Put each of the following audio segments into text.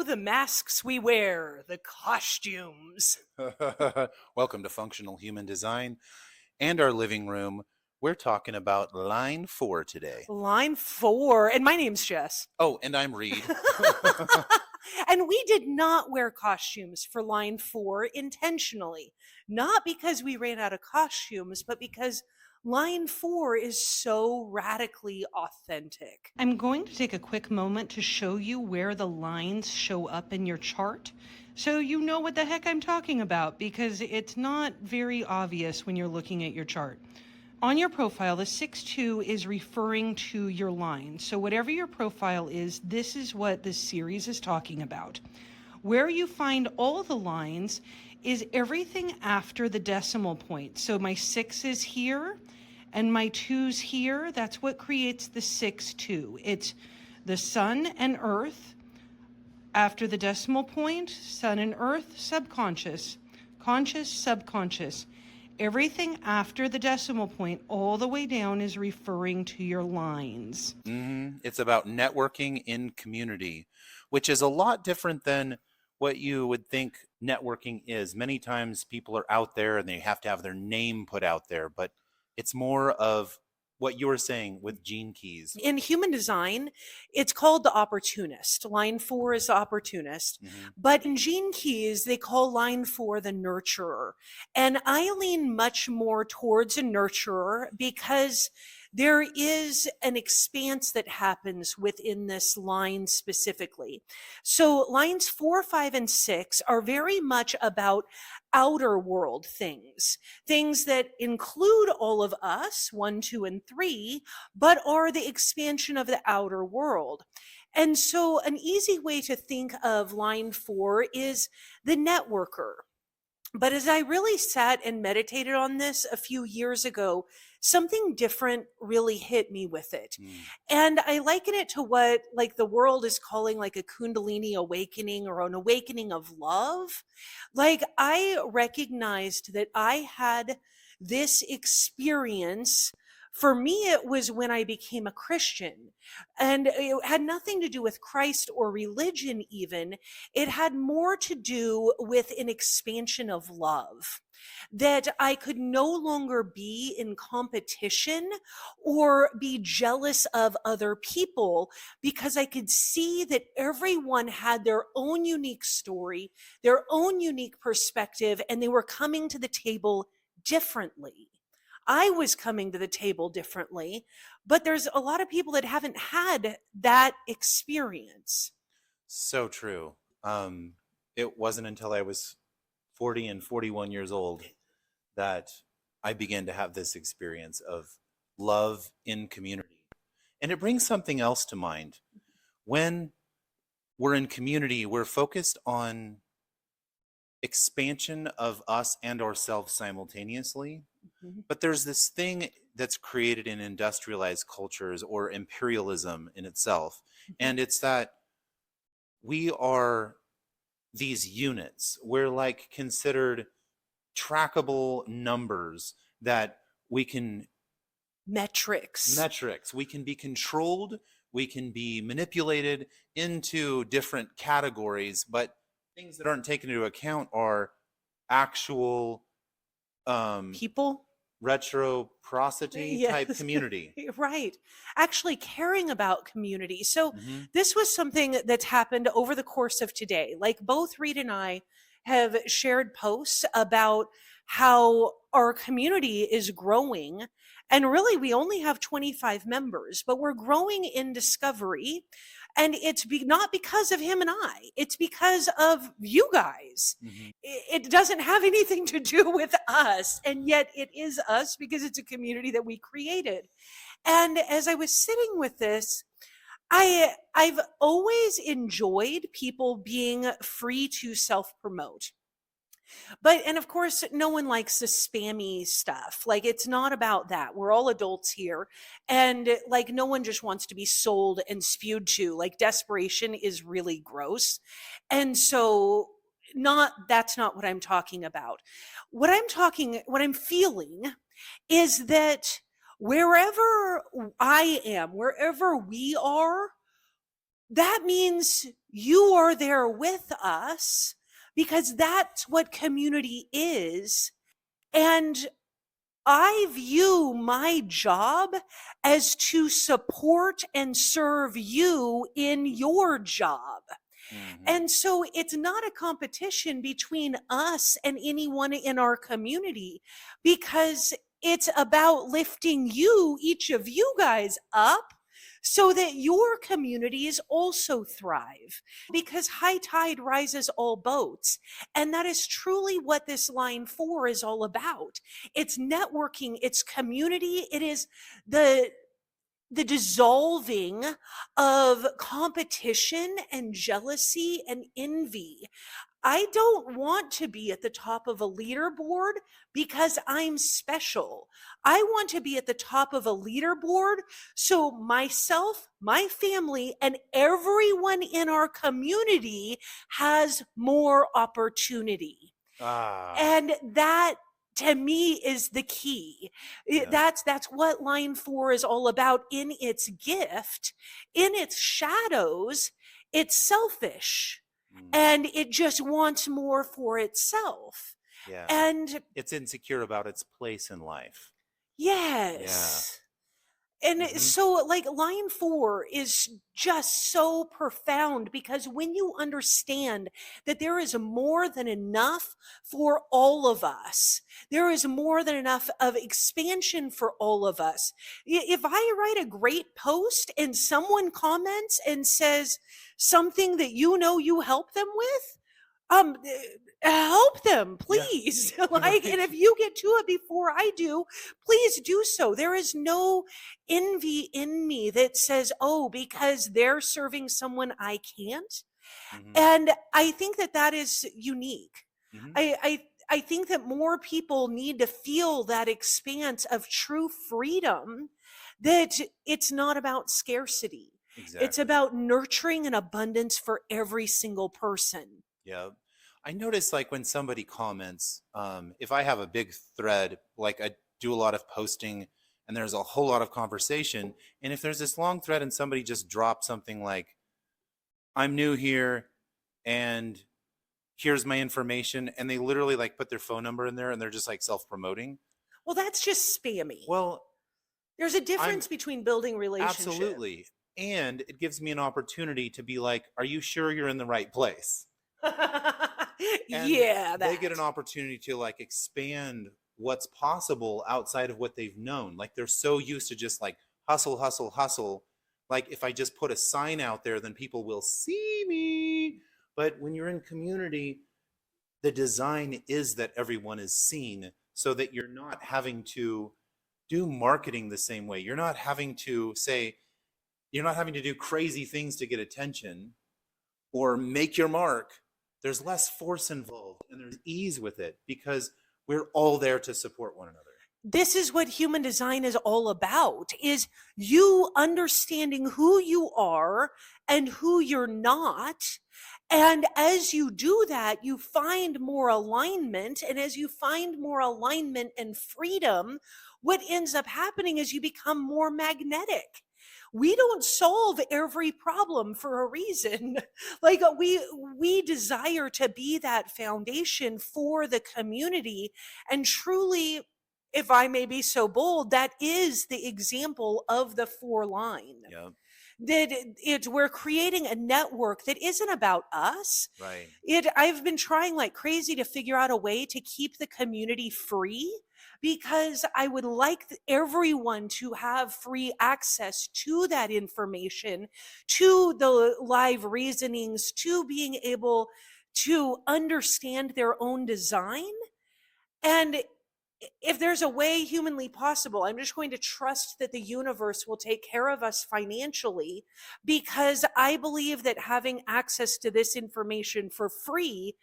the masks we wear, the costumes. Welcome to Functional Human Design and our living room. We're talking about line 4 today. Line 4, and my name's Jess. Oh, and I'm Reid. And we did not wear costumes for line 4 intentionally. Not because we ran out of costumes, but because line 4 is so radically authentic. I'm going to take a quick moment to show you where the lines show up in your chart, so you know what the heck I'm talking about, because it's not very obvious when you're looking at your chart. On your profile, the 6-2 is referring to your line. So whatever your profile is, this is what this series is talking about. Where you find all the lines is everything after the decimal point. So my 6 is here and my 2's here. That's what creates the 6-2. It's the sun and earth. After the decimal point, sun and earth, subconscious, conscious, subconscious. Everything after the decimal point, all the way down, is referring to your lines. It's about networking in community, which is a lot different than what you would think networking is. Many times people are out there and they have to have their name put out there, but it's more of what you were saying with gene keys. In human design, it's called the Opportunist. Line 4 is the Opportunist. But in gene keys, they call line 4 the Nurturer. And I lean much more towards a Nurturer because there is an expanse that happens within this line specifically. So lines 4, 5, and 6 are very much about outer world things that include all of us, 1, 2, and 3, but are the expansion of the outer world. And so an easy way to think of line 4 is the networker. But as I really sat and meditated on this a few years ago, something different really hit me with it. And I liken it to what like the world is calling like a Kundalini awakening or an awakening of love. Like I recognized that I had this experience. For me, it was when I became a Christian, and it had nothing to do with Christ or religion even. It had more to do with an expansion of love, that I could no longer be in competition or be jealous of other people, because I could see that everyone had their own unique story, their own unique perspective, and they were coming to the table differently. I was coming to the table differently, but there's a lot of people that haven't had that experience. So true. It wasn't until I was 40 and 41 years old that I began to have this experience of love in community. And it brings something else to mind. When we're in community, we're focused on expansion of us and ourselves simultaneously. But there's this thing that's created in industrialized cultures or imperialism in itself. And it's that we are these units. We're like considered trackable numbers that we can Metrics. We can be controlled. We can be manipulated into different categories, but things that aren't taken into account are actual People. Reciprocity type community. Right. Actually caring about community. So this was something that's happened over the course of today. Like both Reid and I have shared posts about how our community is growing. And really, we only have 25 members, but we're growing in discovery. And it's not because of him and I, it's because of you guys. It doesn't have anything to do with us. And yet it is us because it's a community that we created. And as I was sitting with this, I've always enjoyed people being free to self-promote. And of course, no one likes the spammy stuff. Like, it's not about that. We're all adults here. And like, no one just wants to be sold and spewed to. Like, desperation is really gross. And so that's not what I'm talking about. What I'm feeling is that wherever I am, wherever we are, that means you are there with us, because that's what community is. And I view my job as to support and serve you in your job. Mm-hmm. And so it's not a competition between us and anyone in our community, because it's about lifting you, each of you guys, up so that your communities also thrive, because high tide rises all boats. And that is truly what this line 4 is all about. It's networking, it's community, it is the dissolving of competition and jealousy and envy. I don't want to be at the top of a leaderboard because I'm special. I want to be at the top of a leaderboard so myself, my family, and everyone in our community has more opportunity. Ah, And that, to me, is the key. yeah. That's what line 4 is all about. In its gift, in its shadows, it's selfish, Mm, and it just wants more for itself. yeah. And It's insecure about its place in life. Yeah. yes. And Mm-hmm. so, like, line 4 is just so profound, because when you understand that there is more than enough for all of us, there is more than enough of expansion for all of us. If I write a great post and someone comments and says something that you help them with, help them, Yeah. please. Like, Right. and if you get to it before I do, please do so. There is no envy in me that says, oh, because they're serving someone I can't. Mm-hmm. And I think that that is unique. Mm-hmm. I think that more people need to feel that expanse of true freedom, that it's not about scarcity. It's Exactly. about nurturing an abundance for every single person. Yeah. I notice like when somebody comments, if I have a big thread, like I do a lot of posting and there's a whole lot of conversation, and if there's this long thread and somebody just drops something like, I'm new here and here's my information, and they literally like put their phone number in there and they're just like self-promoting. Well, that's just spammy. Well, There's a I'm difference between building relationship. absolutely. And it gives me an opportunity to be like, are you sure you're in the right place? And Yeah, they get an that. opportunity to like expand what's possible outside of what they've known. Like they're so used to just like hustle, hustle, hustle. Like if I just put a sign out there, then people will see me. But when you're in community, the design is that everyone is seen, so that you're not having to do marketing the same way. You're not having to say, you're not having to do crazy things to get attention or make your mark. There's less force involved and there's ease with it because we're all there to support one another. This is what human design is all about, is you understanding who you are and who you're not. And as you do that, you find more alignment. And as you find more alignment and freedom, what ends up happening is you become more magnetic. We don't solve every problem for a reason. Like, we desire to be that foundation for the community. And truly, if I may be so bold, that is the example of the 4 line. Yeah, That we're creating a network that isn't about us. right. I've been trying like crazy to figure out a way to keep the community free, because I would like everyone to have free access to that information, to the live reasonings, to being able to understand their own design. And if there's a way humanly possible, I'm just going to trust that the universe will take care of us financially, because I believe that having access to this information for free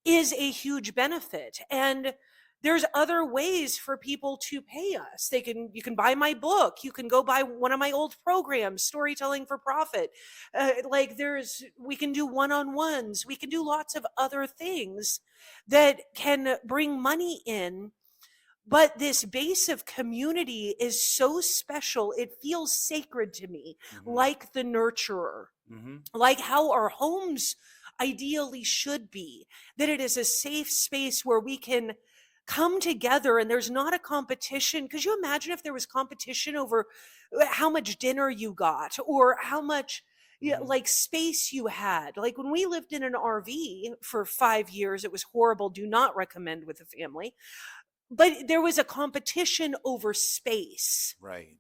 is a huge benefit. And there's other ways for people to pay us. You can buy my book. You can go buy one of my old programs, Storytelling for Profit. We can do one-on-ones. We can do lots of other things that can bring money in, but this base of community is so special. It feels sacred to me, Mm-hmm. like the nurturer. like how our homes ideally should be, that it is a safe space where we can come together and there's not a competition. Could you imagine if there was competition over how much dinner you got or how much like space you had? Like when we lived in an RV for 5 years, it was horrible. Do not recommend with a family. But there was a competition over space. Right.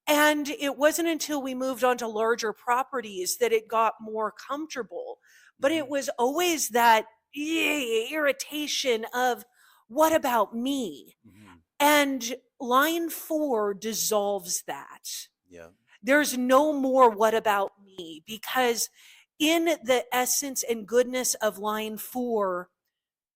And it wasn't until we moved on to larger properties that it got more comfortable. But it was always that irritation of, what about me? And line 4 dissolves that. Yeah. There's no more what about me, because in the essence and goodness of line 4,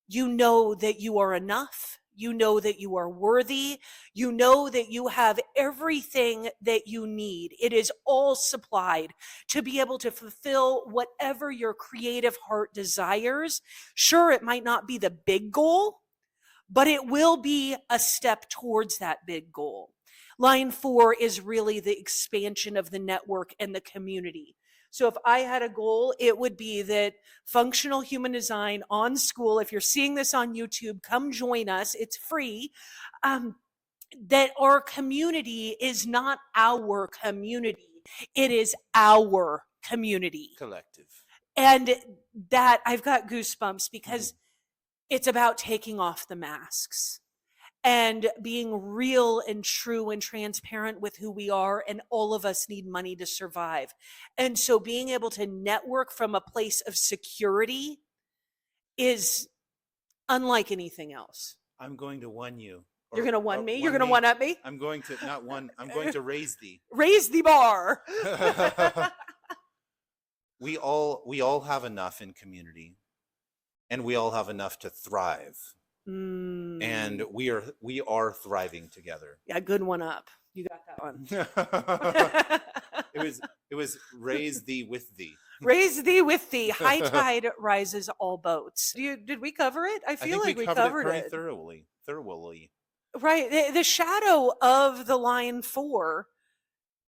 you know that you are enough. You know that you are worthy. You know that you have everything that you need. It is all supplied to be able to fulfill whatever your creative heart desires. Sure, it might not be the big goal, but it will be a step towards that big goal. Line 4 is really the expansion of the network and the community. So if I had a goal, it would be that functional human design on Skool, if you're seeing this on YouTube, come join us. It's free. That our community is not our community. It is our community. Collective. And that, I've got goosebumps because it's about taking off the masks and being real and true and transparent with who we are. And all of us need money to survive. And so being able to network from a place of security is unlike anything else. I'm going to one you. You're going to one me? You're going to one up me? I'm going to, not one, I'm going to raise thee. Raise the bar. We all have enough in community, and we all have enough to thrive. And we are thriving together. Yeah, good one up. You got that one. It was raise thee with thee. Raise thee with thee. High tide rises all boats. Did we cover it? I feel like we covered it thoroughly. Right. The shadow of the line 4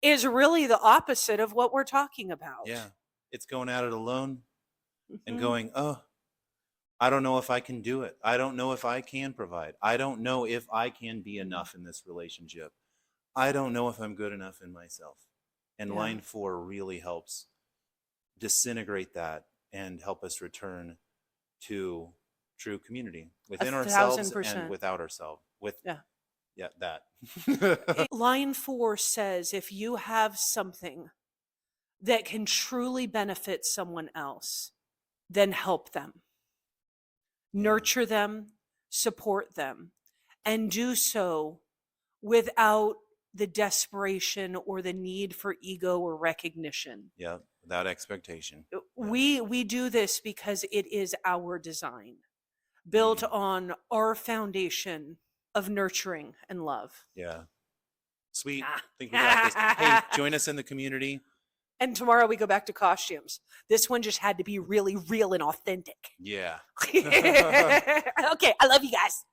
is really the opposite of what we're talking about. Yeah. It's going at it alone and going, oh, I don't know if I can do it. I don't know if I can provide. I don't know if I can be enough in this relationship. I don't know if I'm good enough in myself. And line 4 really helps disintegrate that and help us return to true community within ourselves and without ourselves. That. Line 4 says, if you have something that can truly benefit someone else, then help them. Nurture them, support them, and do so without the desperation or the need for ego or recognition. Yeah, without expectation. We do this because it is our design, built on our foundation of nurturing and love. Yeah. Sweet. I think we got this. Hey, join us in the community. And tomorrow we go back to costumes. This one just had to be really real and authentic. Yeah. Okay, I love you guys.